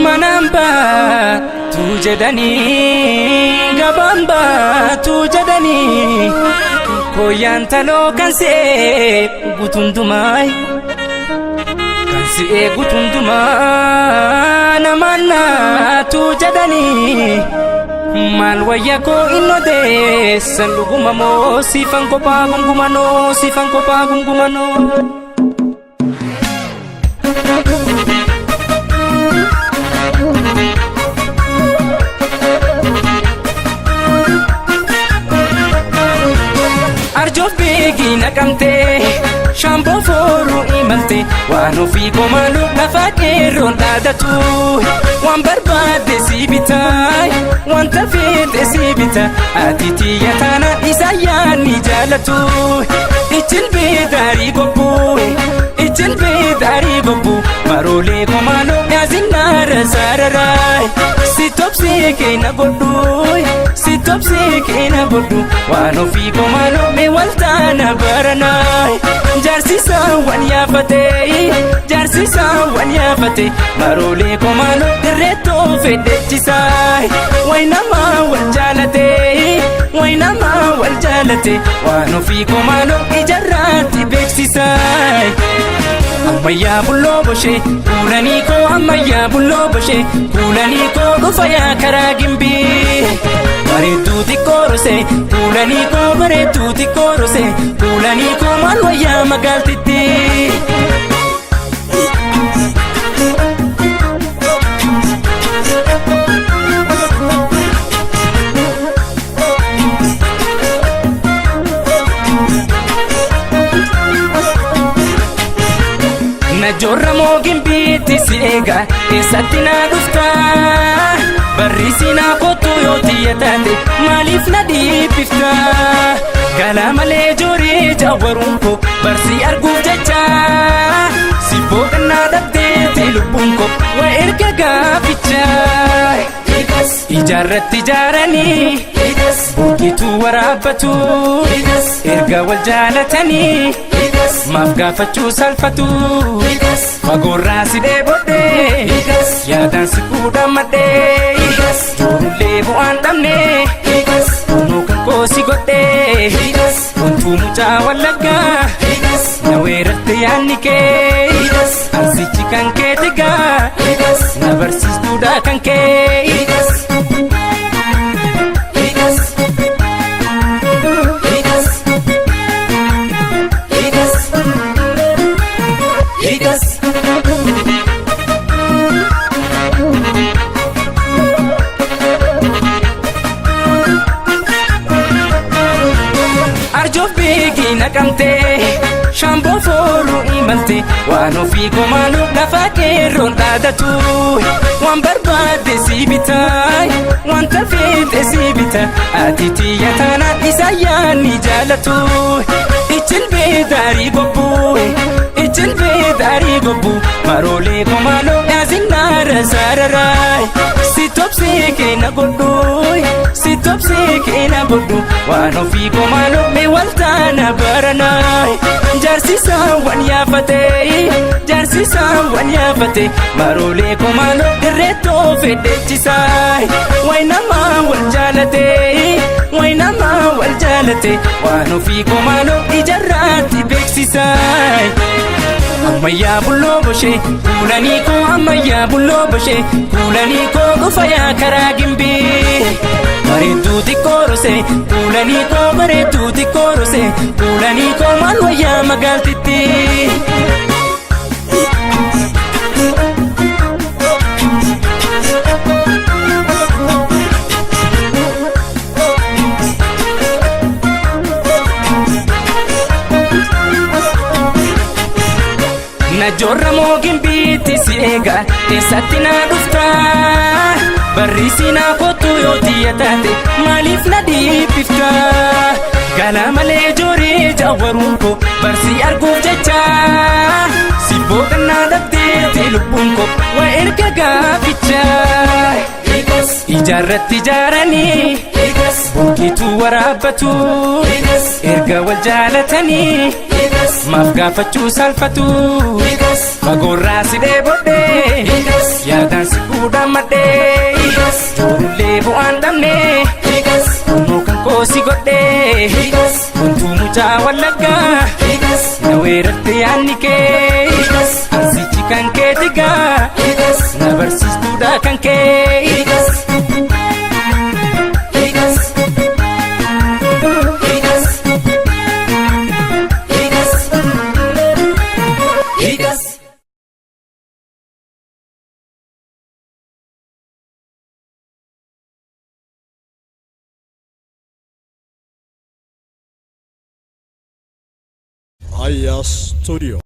manamba tu jedani gabamba tu jedani koyantalo kanse gutundumai kanse gutunduma namanna tu jedani malwaya ko inode sandugumamo sifan ko pagumgumano sifan ko pagumgumano arjof begi nakamte shambo foru imalte wano fi komalu nafaqero dadatu wan barbade sibitai wan tafete sibita atiti yatana isayani jalatu ichil bedari gobu ichil bedari gobu marole komalo yazinar sararai sitopsi kena godu sitopsi kena godu wano fi komalo me waltana baranai jarsisa wan yafate marole komalo direto fedechisai wainama wal jalate wano fi komalo ijarrati beksisai amaya bullo boshe kulani ko amaya bullo boshe kulani ko gufaya karagimbi baretu tikorose kulani ko baretu tikorose kulani ko malwaya magaltiti jorra mogin biti siega esatina dufta barisina kotu yoti yatate malif nadi pifta kala male jori jawarunko barsi arguf jecha sibogna dabde tilubunko wa erga gaficha ijarrat tijarani bukitu warabatu erga wal jalatani mafgafachu salfatu magorra side bodde yadan sikuda madde le bu andamne no ko sigotte untu mucha walaga nawerat yanike ansichi kanke tiga nabarsis duda kanke arjof begi nakamte shambo foru imalte wano fi komalu nafaqero dadatu wan barbade sibitai wan tafete sibita atiti yatana isayani jalatu ichil bedari gobu marole komalo yazinar sararai sitopsi kena godu wano fi komalo me waltana baranai jarsisa wan yafate marole komalo direto fedechisai wainama wal jalate wano fi komalo ijarrati beksisai amaya bullo boshe kulani ko amaya bullo boshe kulani ko gufaya karagimbi baretu tikorose kulani ko baretu tikorose kulani ko malwaya magaltiti jorra mogin biti siega esatina dufta barisina kotu yoti yatate malif nadi pifta kala male jori jawarunko barsi arguf jecha sibogna dabde tilubunko wa erga gaficha ijarrat tijarani bukitu warabatu erga wal jalatani mafgafachu salfatu Fagorraa si dheebodhee yaadaan si fuudhamadhee ijoollee bu'aan dhabnee onnoo kan koo si godhee wantuu mucaa wallaggaa na weerarte yaanni kee ansichi kan kee jigaa na barsiistuudha kan kee. Aya Studio.